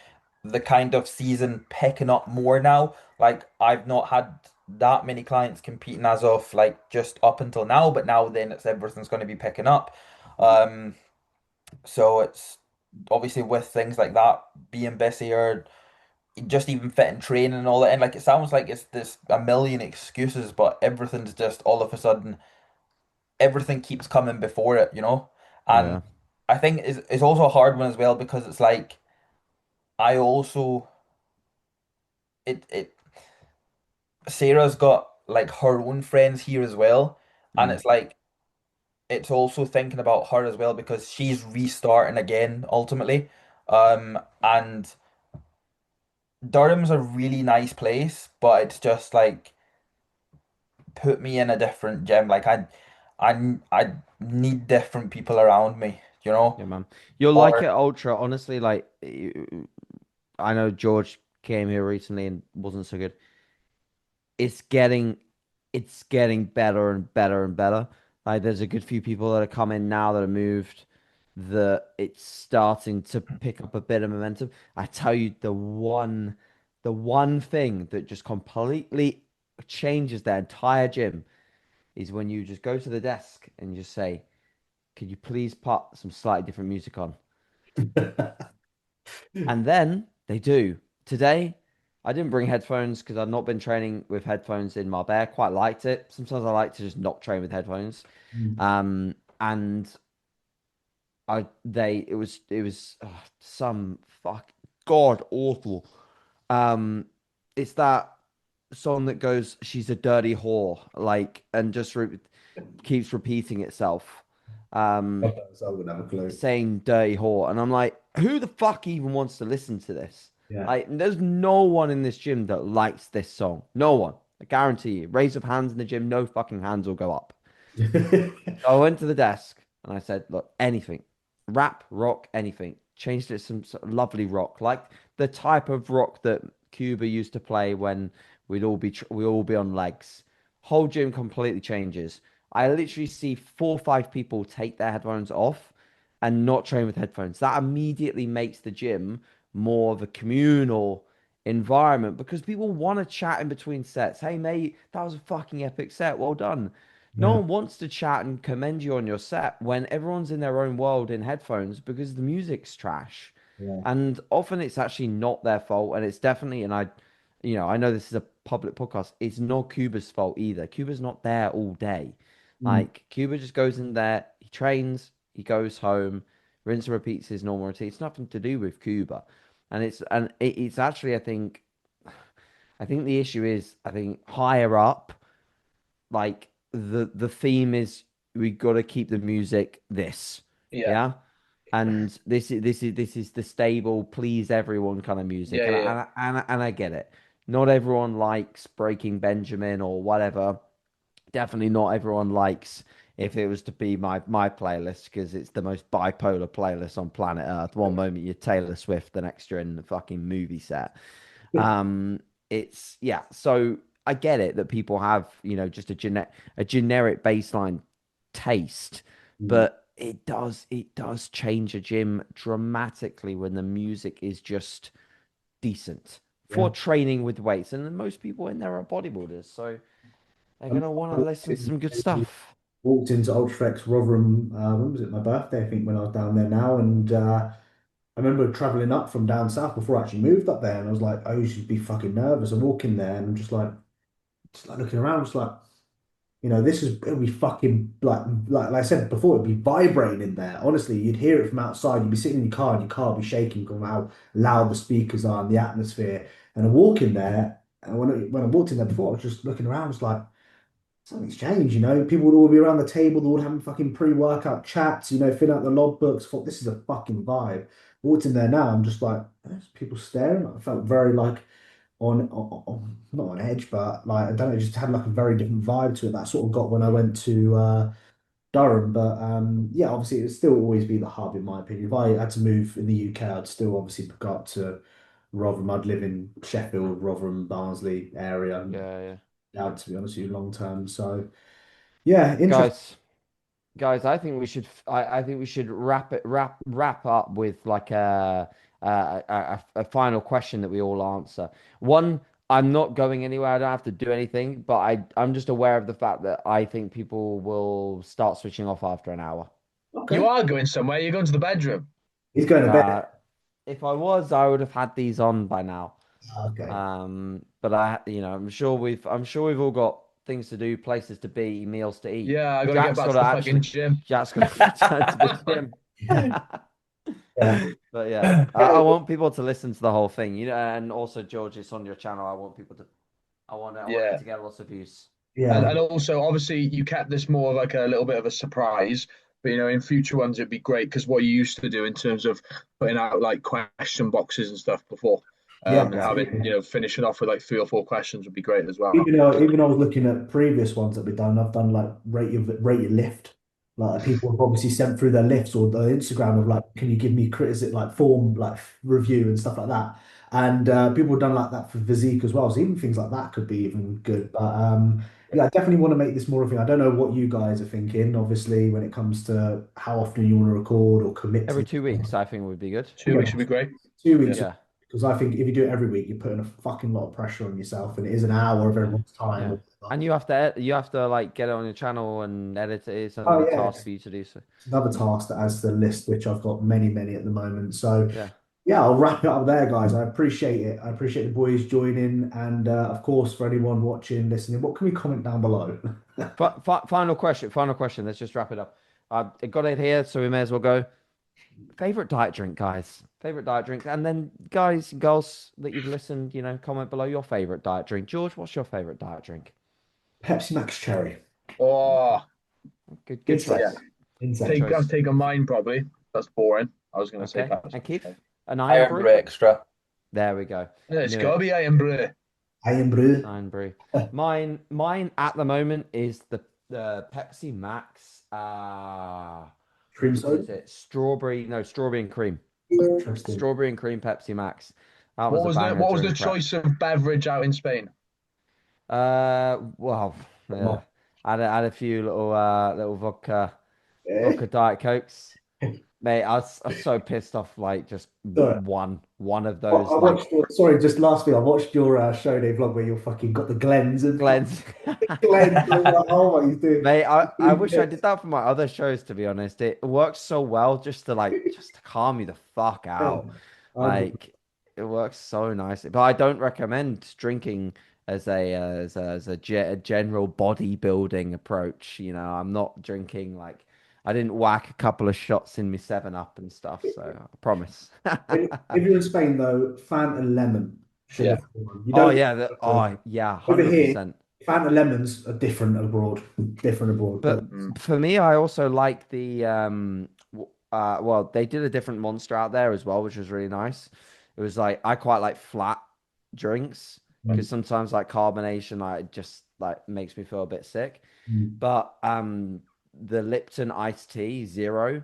the kind of season picking up more now. Like I've not had that many clients competing as of like just up until now, but now then it's everything's going to be picking up. Um, So it's obviously with things like that being busy or just even fitting training and all that in, like it sounds like it's this a million excuses, but everything's just all of a sudden everything keeps coming before it, you know? And Yeah. I think it's also a hard one as well because it's like I also it Sarah's got like her own friends here as well. And Mm. it's like it's also thinking about her as well because she's restarting again ultimately. And Durham's a really nice place, but it's just like put me in a different gym. Like I need different people around me, you know? Yeah, man. You'll like Or it ultra, honestly. Like, I know George came here recently and wasn't so good. It's getting, it's getting better and better and better. Like, there's a good few people that are coming now that have moved. That it's starting to pick up a bit of momentum. I tell you, the one thing that just completely changes their entire gym is when you just go to the desk and you just say, "Could you please put some slightly different music on?" And then they do. Today, I didn't bring headphones because I've not been training with headphones in my bear. Quite liked it. Sometimes I like to just not train with headphones. And it was some fuck god awful. It's that song that goes, "She's a dirty whore," like, and just keeps repeating itself. Um, So I wouldn't have a clue. saying dirty whore. And I'm like, who the fuck even wants to listen to this? Yeah. Like, there's no one in this gym that likes this song. No one. I guarantee you. Raise of hands in the gym, no fucking hands will go up. So I went to the desk and I said, look, anything, rap, rock, anything. Changed it to some sort of lovely rock, like the type of rock that Cuba used to play when we all be on legs. Whole gym completely changes. I literally see 4 or 5 people take their headphones off and not train with headphones. That immediately makes the gym more of a communal environment because people want to chat in between sets. Hey, mate, that was a fucking epic set. Well done. No Yeah. one wants to chat and commend you on your set when everyone's in their own world in headphones because the music's trash. Yeah. And often it's actually not their fault. And it's definitely, and I know this is a public podcast, it's not Cuba's fault either. Cuba's not there all day. Mm. Like, Cuba just goes in there, he trains, he goes home, rinse and repeats his normal routine. It's nothing to do with Cuba. It's actually, I think the issue is, I think higher up, like the theme is we got to keep the music this, Yeah, yeah, and this is the stable, please everyone kind of music, yeah, and yeah, yeah. I get it. Not everyone likes Breaking Benjamin or whatever. Definitely not everyone likes if it was to be my playlist because it's the most bipolar playlist on planet Earth. One moment you're Taylor Swift, the next you're in the fucking movie set. Um, it's yeah. So I get it that people have, just a generic baseline taste, Mm. but it does change a gym dramatically when the music is just decent for Yeah. training with weights. And then most people in there are bodybuilders, so they're I gonna want to listen to some good stuff. walked into Ultratrex Rotherham, when was it? My birthday, I think, when I was down there now. And I remember traveling up from down south before I actually moved up there. And I was like, I used to be fucking nervous. I walk in there and I'm just like looking around, just like, it'll be fucking like I said before, it'd be vibrating in there. Honestly, you'd hear it from outside. You'd be sitting in your car and your car would be shaking from how loud the speakers are and the atmosphere. And I walk in there, and when I walked in there before, I was just looking around, just like, something's changed, People would all be around the table, they're all having fucking pre-workout chats, filling out the logbooks. Thought this is a fucking vibe. Walked in there now, I'm just like, there's people staring. I felt very like not on edge, but like I don't know, just had like a very different vibe to it that I sort of got when I went to Durham. But yeah, obviously it would still always be the hub in my opinion. If I had to move in the UK, I'd still obviously go up to Rotherham. I'd live in Sheffield, Rotherham, Barnsley area. Yeah, yeah. Yeah, to be honest with you, long term. So yeah, interesting. Guys, I think we should wrap up with like a final question that we all answer. One, I'm not going anywhere. I don't have to do anything, but I'm just aware of the fact that I think people will start switching off after an hour. You Okay. are going somewhere. You're going to the bedroom. He's going to bed. Uh, if I was, I would have had these on by now. Okay. But I'm sure we've all got things to do, places to be, meals to eat. Yeah, I got to get Jack's back got to to the fucking actually, gym. Jack's got to return to the gym. Yeah. Yeah. But yeah, I want people to listen to the whole thing, and also George, it's on your channel. I want it Yeah. to get lots of views. Yeah. And also, obviously, you kept this more like a little bit of a surprise. But in future ones, it'd be great because what you used to do in terms of putting out like question boxes and stuff before, Yeah. Yeah. having finishing off with like 3 or 4 questions would be great as well. Even I was looking at previous ones that we've done. I've done like rate your lift. Like people have obviously sent through their lifts or the Instagram of like, can you give me criticism like form like review and stuff like that. And people have done like that for physique as well. So even things like that could be even good. But yeah, I definitely want to make this more of a thing. I don't know what you guys are thinking, obviously, when it comes to how often you want to record or commit Every to. 2 weeks, I think would be good. 2 weeks would be great. 2 weeks, Yeah. Yeah. because I think if you do it every week, you're putting a fucking lot of pressure on yourself, and it is an hour of Yeah. everyone's time Yeah. or whatever. And you have to like get it on your channel and edit it. It's Oh another yeah, task for you to do. So it's another task that adds to the list, which I've got many, many at the moment. So yeah. yeah, I'll wrap it up there, guys. I appreciate it. I appreciate the boys joining, and of course, for anyone watching, listening, what can we comment down below? Final question. Final question. Let's just wrap it up. I got it here, so we may as well go. Favorite diet drink, guys. Favorite diet drink, and then guys and girls that you've listened, comment below your favorite diet drink. George, what's your favorite diet drink? Pepsi Max Cherry. Oh, Good yeah. Insane. choice. Good Insane. I'm choice. taking mine probably. That's boring. I was going to say Okay. Pepsi And Max. Keith, an iron Iron brew. Brew Extra. There we go. It's Knew got to it. be Iron Brew. I am brew. Iron brew. Mine at the moment is the Pepsi Max. Cream What soda. is it? Strawberry? No, strawberry and cream. Interesting. Strawberry and cream Pepsi Max. That was What a was the banger what was the during prep. choice of beverage out in Spain? Well, yeah. Not. I had a few little Eh? vodka Diet Cokes. Mate, I was so pissed off. Like just Sorry. one of I those like watched sorry, just lastly, I watched your show day vlog where you fucking got the Glens and Glens. Glens. I was like, oh, he's doing. Mate, I wish I did that for my other shows, to be honest. It works so well just to calm me the fuck Yeah, out. 100%. Like it works so nicely. But I don't recommend drinking a general bodybuilding approach. I'm not drinking like I didn't whack a couple of shots in me 7 Up and stuff, so I promise. If you're in Spain though, Fanta lemon Yeah. sugar free one. You Oh don't yeah, oh yeah, over here. 100%. Fanta lemons are different abroad. Different abroad, but But for me, I also like well, they did a different monster out there as well, which was really nice. It was like I quite like flat drinks because sometimes like carbonation like just like makes me feel a bit sick. Mm. But the Lipton iced tea zero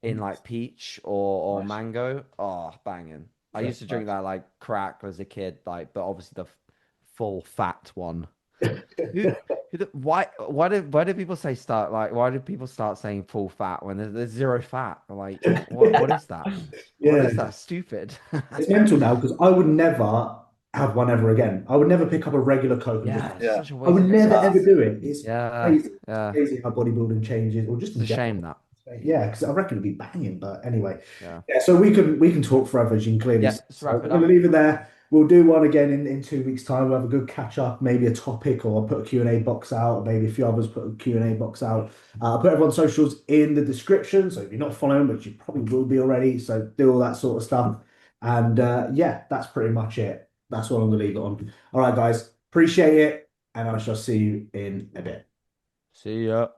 in like peach or Nice. mango, oh banging. I Yeah. used to drink that like crack as a kid, like but obviously the full fat one. Who, why do people say start like why do people start saying full fat when there's zero fat? Like what is that? What Yeah, is that? Stupid. it's mental now because I would never have one ever again. I would never pick up a regular Coke and just. Yeah, it's Yeah. such a I would waste of never Nah. ever space. do it. It's Yeah, crazy. It's yeah. crazy how bodybuilding changes, or just It's in a shame general. that. Yeah, because I reckon it'd be banging. But anyway, Yeah. yeah. So we can talk forever, as you can clearly Yeah, see. let's So wrap we're it gonna up. leave it there. We'll do one again in 2 weeks' time. We'll have a good catch up, maybe a topic, or I'll put a Q&A box out, or maybe a few others put a Q&A box out. I'll put everyone's socials in the description. So if you're not following, which you probably will be already, so do all that sort of stuff. And yeah, that's pretty much it. That's what I'm gonna leave it on. All right, guys, appreciate it, and I shall see you in a bit. See ya.